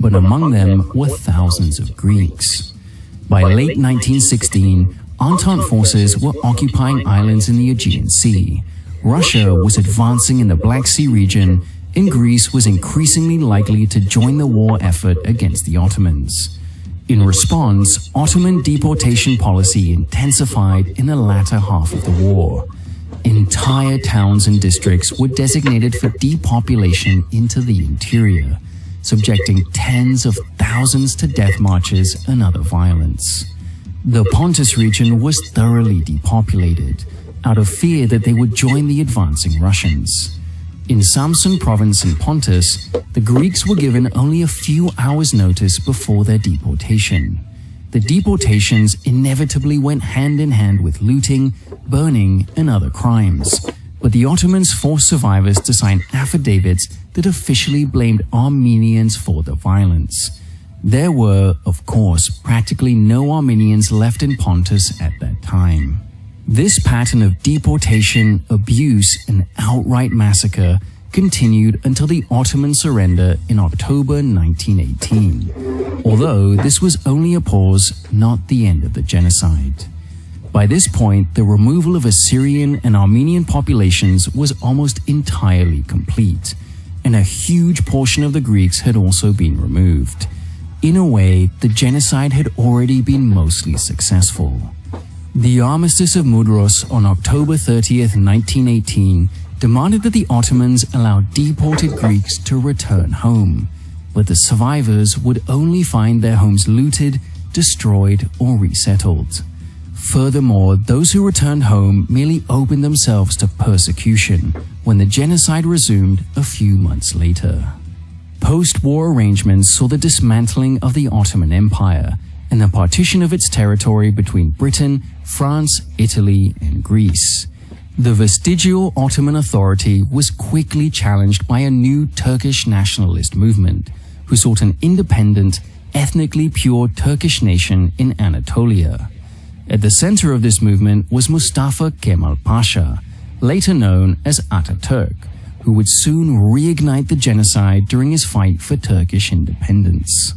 but among them were thousands of Greeks. By late 1916, Entente forces were occupying islands in the Aegean Sea. Russia was advancing in the Black Sea region, and Greece was increasingly likely to join the war effort against the Ottomans. In response, Ottoman deportation policy intensified in the latter half of the war. Entire towns and districts were designated for depopulation into the interior, subjecting tens of thousands to death marches and other violence. The Pontus region was thoroughly depopulated, out of fear that they would join the advancing Russians. In Samsun province in Pontus, the Greeks were given only a few hours' notice before their deportation. The deportations inevitably went hand in hand with looting, burning, and other crimes, but the Ottomans forced survivors to sign affidavits that officially blamed Armenians for the violence. There were, of course, practically no Armenians left in Pontus at that time. This pattern of deportation, abuse, and outright massacre continued until the Ottoman surrender in October 1918, although this was only a pause, not the end of the genocide. By this point, the removal of Assyrian and Armenian populations was almost entirely complete, and a huge portion of the Greeks had also been removed. In a way, the genocide had already been mostly successful. The Armistice of Mudros on October 30th, 1918 demanded that the Ottomans allow deported Greeks to return home, but the survivors would only find their homes looted, destroyed, or resettled. Furthermore, those who returned home merely opened themselves to persecution when the genocide resumed a few months later. Post-war arrangements saw the dismantling of the Ottoman Empire and the partition of its territory between Britain, France, Italy, and Greece. The vestigial Ottoman authority was quickly challenged by a new Turkish nationalist movement, who sought an independent, ethnically pure Turkish nation in Anatolia. At the center of this movement was Mustafa Kemal Pasha, later known as Ataturk, who would soon reignite the genocide during his fight for Turkish independence.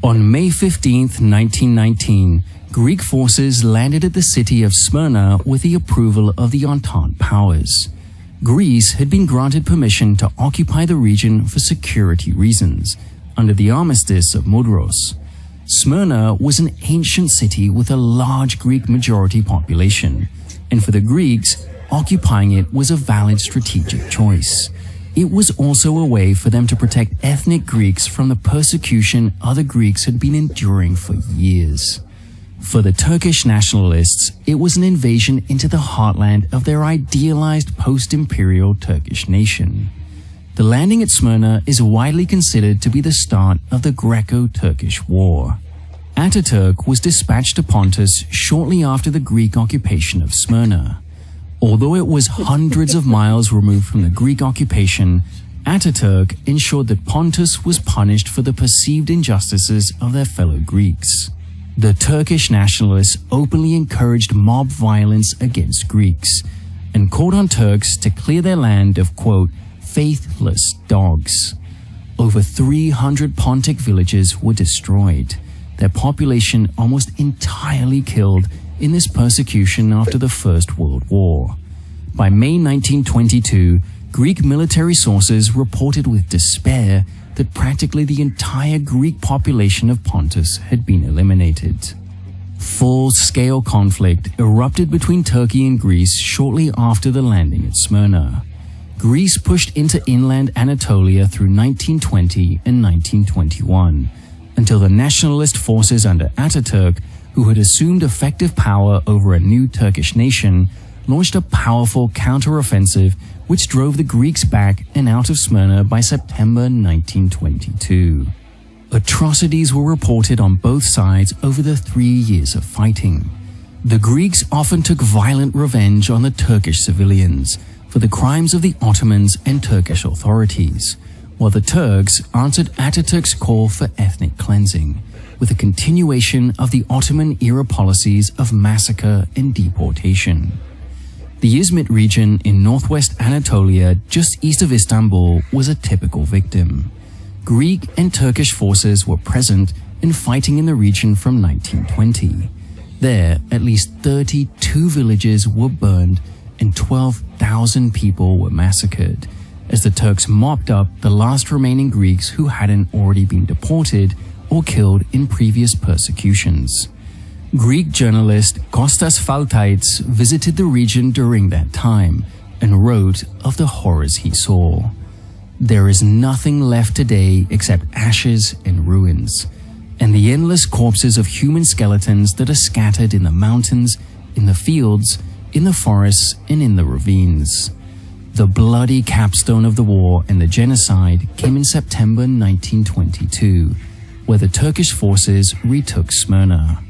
On May 15, 1919, Greek forces landed at the city of Smyrna with the approval of the Entente powers. Greece had been granted permission to occupy the region for security reasons, under the Armistice of Mudros. Smyrna was an ancient city with a large Greek majority population, and for the Greeks, occupying it was a valid strategic choice. It was also a way for them to protect ethnic Greeks from the persecution other Greeks had been enduring for years. For the Turkish nationalists, it was an invasion into the heartland of their idealized post-imperial Turkish nation. The landing at Smyrna is widely considered to be the start of the Greco-Turkish War. Ataturk was dispatched to Pontus shortly after the Greek occupation of Smyrna. Although it was hundreds of miles removed from the Greek occupation, Ataturk ensured that Pontus was punished for the perceived injustices of their fellow Greeks. The Turkish nationalists openly encouraged mob violence against Greeks and called on Turks to clear their land of, quote, faithless dogs. Over 300 Pontic villages were destroyed, their population almost entirely killed in this persecution after the First World War. By May 1922, Greek military sources reported with despair that practically the entire Greek population of Pontus had been eliminated. Full-scale conflict erupted between Turkey and Greece shortly after the landing at Smyrna. Greece pushed into inland Anatolia through 1920 and 1921, until the nationalist forces under Ataturk, who had assumed effective power over a new Turkish nation, launched a powerful counteroffensive which drove the Greeks back and out of Smyrna by September 1922. Atrocities were reported on both sides over the 3 years of fighting. The Greeks often took violent revenge on the Turkish civilians for the crimes of the Ottomans and Turkish authorities, while the Turks answered Ataturk's call for ethnic cleansing, with a continuation of the Ottoman-era policies of massacre and deportation. The Izmit region in northwest Anatolia, just east of Istanbul, was a typical victim. Greek and Turkish forces were present and fighting in the region from 1920. There, at least 32 villages were burned and 12,000 people were massacred, as the Turks mopped up the last remaining Greeks who hadn't already been deported or killed in previous persecutions. Greek journalist Kostas Faltaites visited the region during that time and wrote of the horrors he saw. There is nothing left today except ashes and ruins, and the endless corpses of human skeletons that are scattered in the mountains, in the fields, in the forests, and in the ravines. The bloody capstone of the war and the genocide came in September 1922, where the Turkish forces retook Smyrna.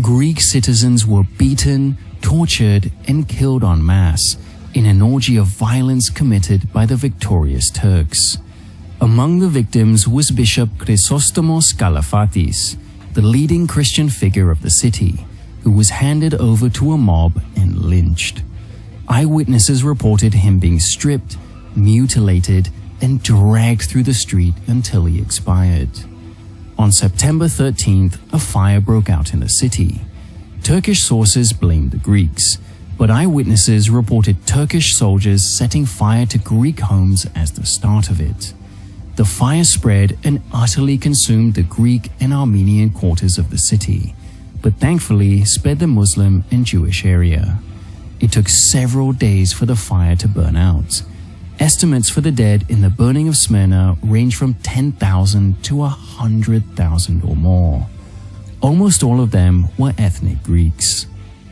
Greek citizens were beaten, tortured, and killed en masse in an orgy of violence committed by the victorious Turks. Among the victims was Bishop Chrysostomos Kalafatis, the leading Christian figure of the city, who was handed over to a mob and lynched. Eyewitnesses reported him being stripped, mutilated, and dragged through the street until he expired. On September 13th, a fire broke out in the city. Turkish sources blamed the Greeks, but eyewitnesses reported Turkish soldiers setting fire to Greek homes as the start of it. The fire spread and utterly consumed the Greek and Armenian quarters of the city, but thankfully spared the Muslim and Jewish area. It took several days for the fire to burn out. Estimates for the dead in the burning of Smyrna range from 10,000 to 100,000 or more. Almost all of them were ethnic Greeks.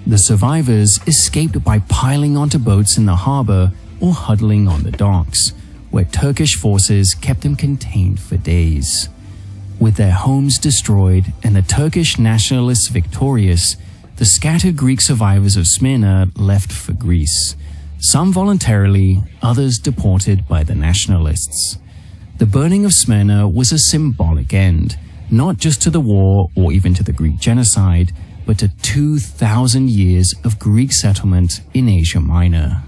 The survivors escaped by piling onto boats in the harbor or huddling on the docks, where Turkish forces kept them contained for days. With their homes destroyed and the Turkish nationalists victorious, the scattered Greek survivors of Smyrna left for Greece. Some voluntarily, others deported by the nationalists. The burning of Smyrna was a symbolic end, not just to the war or even to the Greek genocide, but to 2,000 years of Greek settlement in Asia Minor.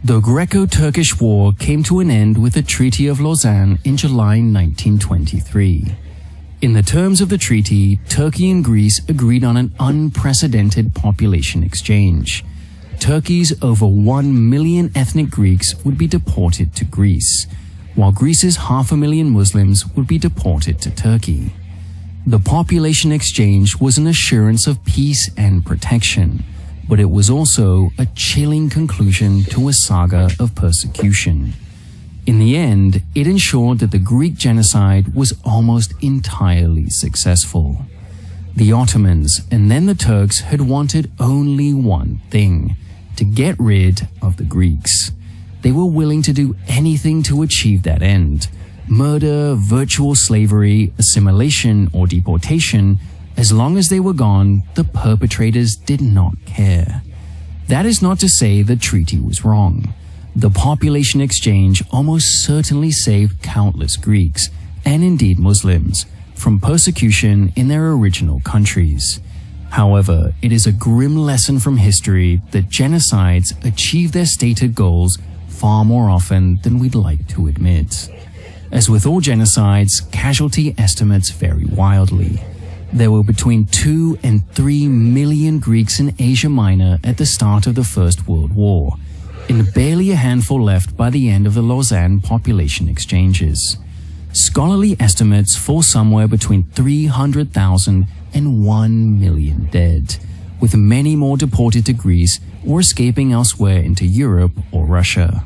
The Greco-Turkish War came to an end with the Treaty of Lausanne in July 1923. In the terms of the treaty, Turkey and Greece agreed on an unprecedented population exchange. Turkey's over 1 million ethnic Greeks would be deported to Greece, while Greece's 500,000 Muslims would be deported to Turkey. The population exchange was an assurance of peace and protection, but it was also a chilling conclusion to a saga of persecution. In the end, it ensured that the Greek genocide was almost entirely successful. The Ottomans and then the Turks had wanted only one thing: to get rid of the Greeks. They were willing to do anything to achieve that end: murder, virtual slavery, assimilation, or deportation. As long as they were gone, the perpetrators did not care. That is not to say the treaty was wrong. The population exchange almost certainly saved countless Greeks, and indeed Muslims, from persecution in their original countries. However, it is a grim lesson from history that genocides achieve their stated goals far more often than we'd like to admit. As with all genocides, casualty estimates vary wildly. There were between 2 and 3 million Greeks in Asia Minor at the start of the First World War, and barely a handful left by the end of the Lausanne population exchanges. Scholarly estimates fall somewhere between 300,000 and 1 million dead, with many more deported to Greece or escaping elsewhere into Europe or Russia.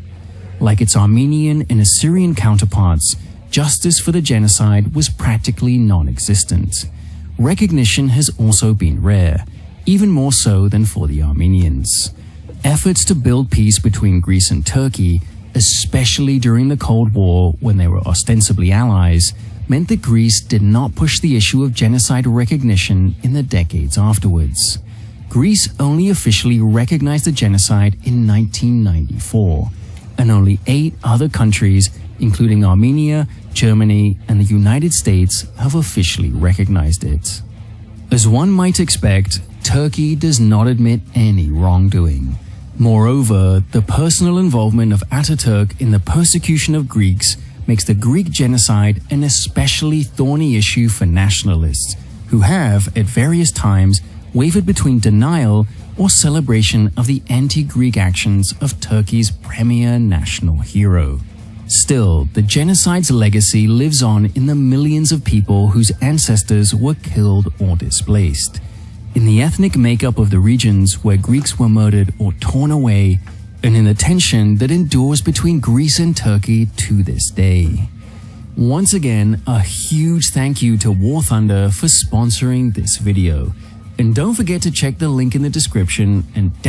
Like its Armenian and Assyrian counterparts, justice for the genocide was practically non-existent. Recognition has also been rare, even more so than for the Armenians. Efforts to build peace between Greece and Turkey, especially during the Cold War when they were ostensibly allies, meant that Greece did not push the issue of genocide recognition in the decades afterwards. Greece only officially recognized the genocide in 1994, and only 8 other countries, including Armenia, Germany, and the United States, have officially recognized it. As one might expect, Turkey does not admit any wrongdoing. Moreover, the personal involvement of Ataturk in the persecution of Greeks makes the Greek genocide an especially thorny issue for nationalists, who have, at various times, wavered between denial or celebration of the anti-Greek actions of Turkey's premier national hero. Still, the genocide's legacy lives on in the millions of people whose ancestors were killed or displaced, in the ethnic makeup of the regions where Greeks were murdered or torn away, and in the tension that endures between Greece and Turkey to this day. Once again, a huge thank you to War Thunder for sponsoring this video. And don't forget to check the link in the description and